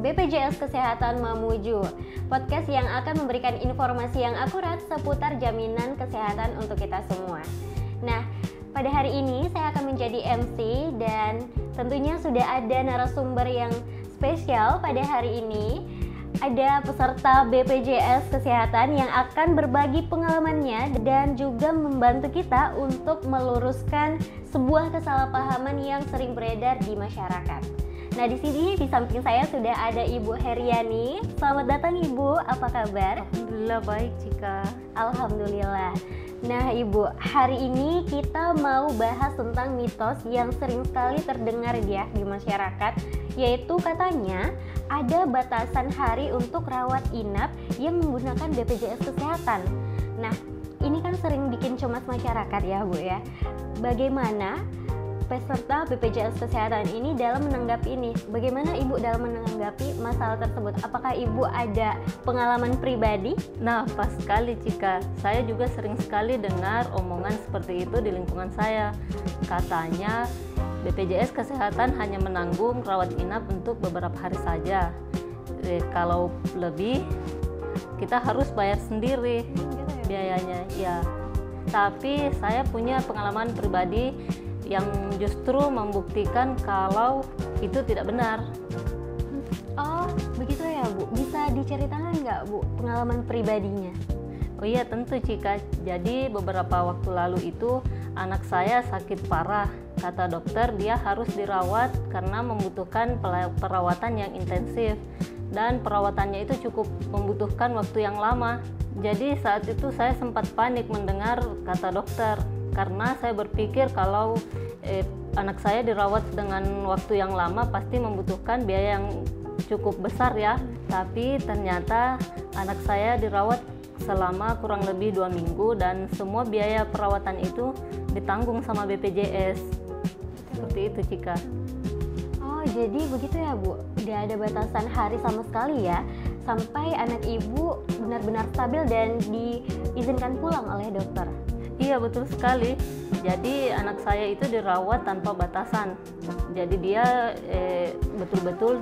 BPJS Kesehatan Mamuju, podcast yang akan memberikan informasi yang akurat seputar jaminan kesehatan untuk kita semua. Nah, pada hari ini saya akan menjadi MC dan tentunya sudah ada narasumber yang spesial pada hari ini. Ada peserta BPJS Kesehatan yang akan berbagi pengalamannya dan juga membantu kita untuk meluruskan sebuah kesalahpahaman yang sering beredar di masyarakat. Nah, di sini di samping saya sudah ada Ibu Heriani. Selamat datang Ibu, apa kabar? Alhamdulillah baik Cika. Alhamdulillah. Nah Ibu, hari ini kita mau bahas tentang mitos yang sering sekali terdengar ya di masyarakat, yaitu katanya ada batasan hari untuk rawat inap yang menggunakan BPJS Kesehatan. Nah, ini kan sering bikin cemas masyarakat ya Bu ya. Bagaimana peserta BPJS Kesehatan ini dalam menanggapi ini? Bagaimana Ibu dalam menanggapi masalah tersebut? Apakah Ibu ada pengalaman pribadi? Nah, pas sekali Cika. Saya juga sering sekali dengar omongan seperti itu di lingkungan saya. Katanya BPJS Kesehatan hanya menanggung rawat inap untuk beberapa hari saja. Kalau lebih, kita harus bayar sendiri biayanya. Ya. Tapi saya punya pengalaman pribadi yang justru membuktikan kalau itu tidak benar. Oh, begitu ya Bu. Bisa diceritakan nggak Bu pengalaman pribadinya? Oh iya tentu Cika. Jadi beberapa waktu lalu itu anak saya sakit parah. Kata dokter dia harus dirawat karena membutuhkan perawatan yang intensif. Dan perawatannya itu cukup membutuhkan waktu yang lama. Jadi saat itu saya sempat panik mendengar kata dokter. Karena saya berpikir kalau anak saya dirawat dengan waktu yang lama pasti membutuhkan biaya yang cukup besar ya. Tapi ternyata anak saya dirawat selama kurang lebih 2 minggu dan semua biaya perawatan itu ditanggung sama BPJS. Seperti itu Cika. Oh jadi begitu ya Bu. Tidak ada batasan hari sama sekali ya, sampai anak Ibu benar-benar stabil dan diizinkan pulang oleh dokter. Iya betul sekali. Jadi anak saya itu dirawat tanpa batasan. Jadi dia betul-betul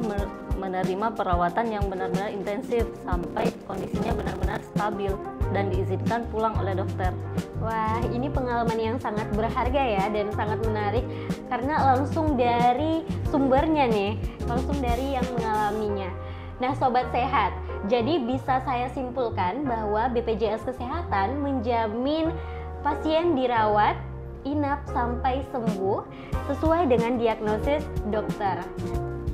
menerima perawatan yang benar-benar intensif sampai kondisinya benar-benar stabil dan diizinkan pulang oleh dokter. Wah, ini pengalaman yang sangat berharga ya dan sangat menarik karena langsung dari sumbernya nih, langsung dari yang mengalaminya. Nah Sobat Sehat, jadi bisa saya simpulkan bahwa BPJS Kesehatan menjamin pasien dirawat inap sampai sembuh sesuai dengan diagnosis dokter.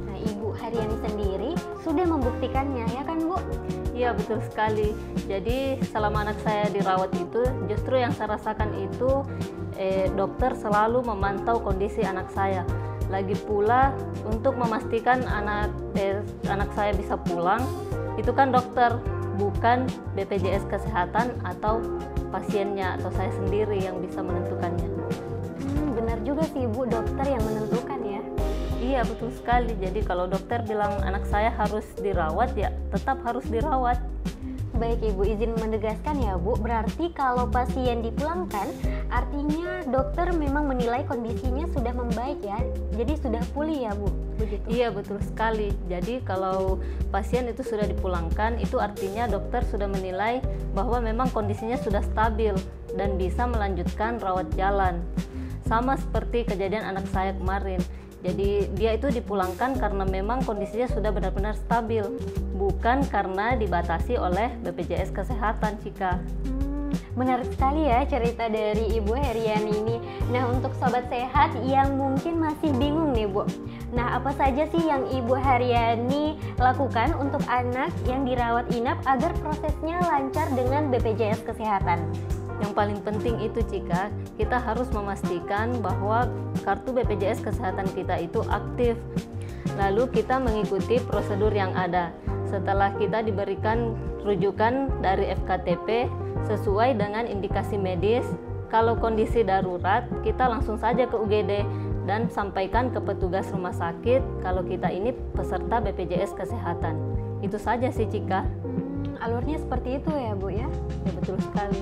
Nah, Ibu Heriani sendiri sudah membuktikannya ya kan Bu? Iya betul sekali. Jadi selama anak saya dirawat itu justru yang saya rasakan itu dokter selalu memantau kondisi anak saya. Lagi pula untuk memastikan anak saya bisa pulang itu kan dokter, bukan BPJS Kesehatan atau pasiennya atau saya sendiri yang bisa menentukannya. Benar juga sih Bu, dokter yang menentukan ya. Iya betul sekali. Jadi kalau dokter bilang anak saya harus dirawat ya tetap harus dirawat. Baik Ibu, izin menegaskan ya Bu, berarti kalau pasien dipulangkan artinya dokter memang menilai kondisinya sudah membaik ya, jadi sudah pulih ya Bu, begitu? Iya betul sekali. Jadi kalau pasien itu sudah dipulangkan itu artinya dokter sudah menilai bahwa memang kondisinya sudah stabil dan bisa melanjutkan rawat jalan. Sama seperti kejadian anak saya kemarin. Jadi dia itu dipulangkan karena memang kondisinya sudah benar-benar stabil, bukan karena dibatasi oleh BPJS Kesehatan, Cika. Menarik sekali ya cerita dari Ibu Heriani ini. Nah untuk Sobat Sehat yang mungkin masih bingung nih Bu, nah apa saja sih yang Ibu Heriani lakukan untuk anak yang dirawat inap agar prosesnya lancar dengan BPJS Kesehatan? Yang paling penting itu Cika, kita harus memastikan bahwa kartu BPJS Kesehatan kita itu aktif. Lalu kita mengikuti prosedur yang ada. Setelah kita diberikan rujukan dari FKTP sesuai dengan indikasi medis, kalau kondisi darurat kita langsung saja ke UGD dan sampaikan ke petugas rumah sakit kalau kita ini peserta BPJS Kesehatan. Itu saja sih Cika. Alurnya seperti itu ya Bu ya? Ya betul sekali.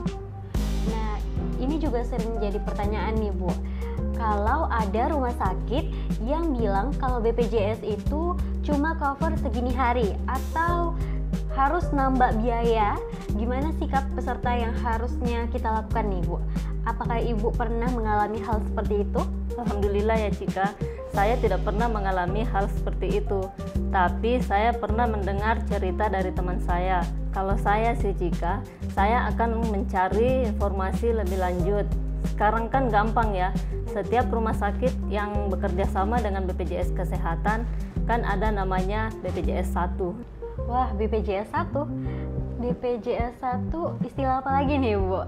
Nah ini juga sering jadi pertanyaan nih Bu, kalau ada rumah sakit yang bilang kalau BPJS itu cuma cover segini hari atau harus nambah biaya, gimana sikap peserta yang harusnya kita lakukan nih Bu? Apakah Ibu pernah mengalami hal seperti itu? Alhamdulillah ya Cika, saya tidak pernah mengalami hal seperti itu. Tapi saya pernah mendengar cerita dari teman saya. Kalau saya sih Cika, saya akan mencari informasi lebih lanjut. Sekarang kan gampang ya, setiap rumah sakit yang bekerja sama dengan BPJS Kesehatan kan ada namanya BPJS 1. Wah, BPJS 1? BPJS 1 istilah apa lagi nih Bu?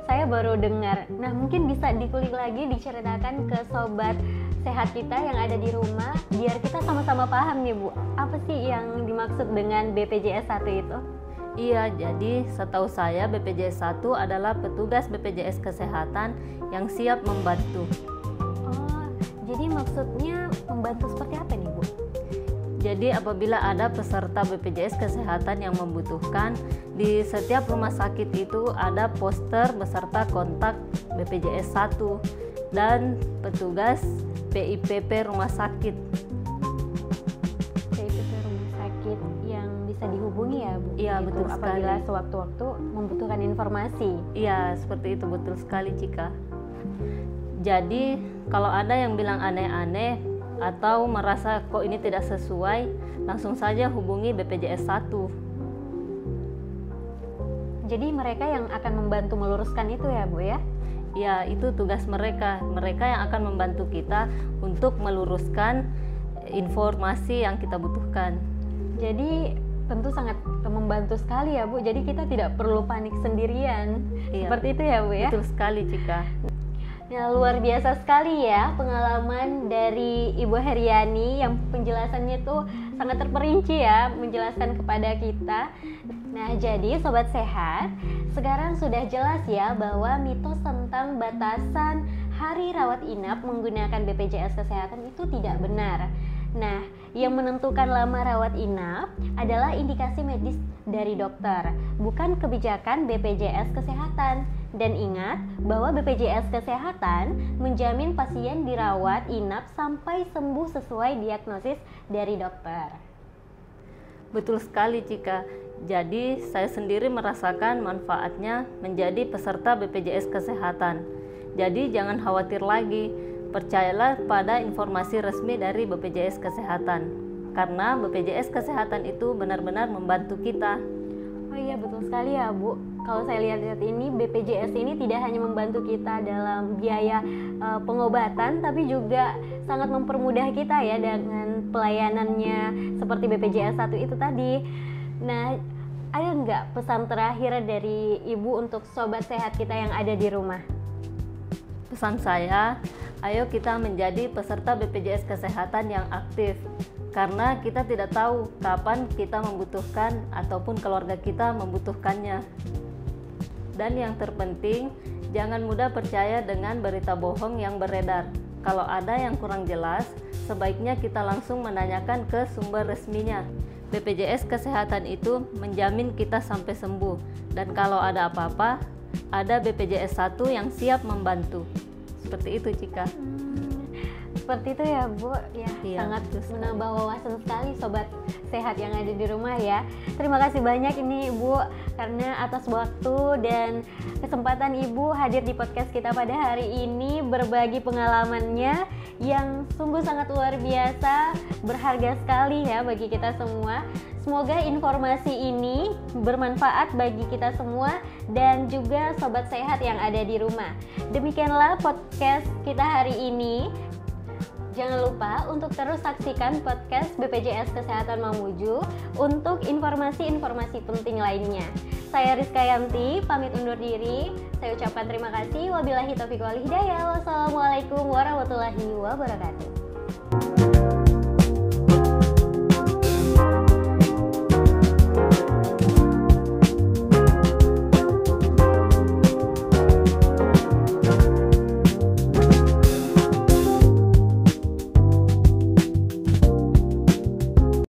Saya baru dengar. Nah, mungkin bisa dikulik lagi, diceritakan ke sobat sehat kita yang ada di rumah biar kita sama-sama paham nih Bu, apa sih yang dimaksud dengan BPJS 1 itu? Iya, jadi setahu saya BPJS 1 adalah petugas BPJS Kesehatan yang siap membantu. Oh, jadi maksudnya membantu seperti apa nih Bu? Jadi apabila ada peserta BPJS Kesehatan yang membutuhkan, di setiap rumah sakit itu ada poster beserta kontak BPJS 1 dan petugas PIPP rumah sakit. PIPP rumah sakit yang bisa dihubungi ya Bu? Iya, betul sekali. Apabila sewaktu-waktu membutuhkan informasi. Iya, seperti itu, betul sekali Cika. Jadi kalau ada yang bilang aneh-aneh atau merasa kok ini tidak sesuai, langsung saja hubungi BPJS 1. Jadi mereka yang akan membantu meluruskan itu ya Bu ya? Ya, itu tugas mereka. Mereka yang akan membantu kita untuk meluruskan informasi yang kita butuhkan. Jadi tentu sangat membantu sekali ya Bu. Jadi kita tidak perlu panik sendirian. Iya, seperti itu ya Bu ya? Betul sekali Cika. Nah, luar biasa sekali ya pengalaman dari Ibu Heriani yang penjelasannya tuh sangat terperinci ya, menjelaskan kepada kita. Nah, jadi Sobat Sehat, sekarang sudah jelas ya bahwa mitos tentang batasan hari rawat inap menggunakan BPJS Kesehatan itu tidak benar. Nah, yang menentukan lama rawat inap adalah indikasi medis dari dokter, bukan kebijakan BPJS Kesehatan. Dan ingat bahwa BPJS Kesehatan menjamin pasien dirawat inap sampai sembuh sesuai diagnosis dari dokter. Betul sekali Cika. Jadi saya sendiri merasakan manfaatnya menjadi peserta BPJS Kesehatan. Jadi jangan khawatir lagi, percayalah pada informasi resmi dari BPJS Kesehatan. Karena BPJS Kesehatan itu benar-benar membantu kita. Oh iya, betul sekali ya Bu. Kalau saya lihat-lihat ini, BPJS ini tidak hanya membantu kita dalam biaya pengobatan, tapi juga sangat mempermudah kita ya dengan pelayanannya seperti BPJS 1 itu tadi. Nah, ada nggak pesan terakhir dari Ibu untuk sobat sehat kita yang ada di rumah? Pesan saya, ayo kita menjadi peserta BPJS Kesehatan yang aktif. Karena kita tidak tahu kapan kita membutuhkan ataupun keluarga kita membutuhkannya. Dan yang terpenting, jangan mudah percaya dengan berita bohong yang beredar. Kalau ada yang kurang jelas, sebaiknya kita langsung menanyakan ke sumber resminya. BPJS Kesehatan itu menjamin kita sampai sembuh. Dan kalau ada apa-apa, ada BPJS 1 yang siap membantu. Seperti itu Cika. Seperti itu ya Bu ya, iya, sangat menambah wawasan sekali sobat sehat yang ada di rumah ya. Terima kasih banyak ini Ibu karena atas waktu dan kesempatan Ibu hadir di podcast kita pada hari ini, berbagi pengalamannya yang sungguh sangat luar biasa, berharga sekali ya bagi kita semua. Semoga informasi ini bermanfaat bagi kita semua dan juga sobat sehat yang ada di rumah. Demikianlah podcast kita hari ini. Jangan lupa untuk terus saksikan podcast BPJS Kesehatan Mamuju untuk informasi-informasi penting lainnya. Saya Rizka Yanti, pamit undur diri. Saya ucapkan terima kasih. Wabillahi taufiq wal hidayah. Wassalamualaikum warahmatullahi wabarakatuh.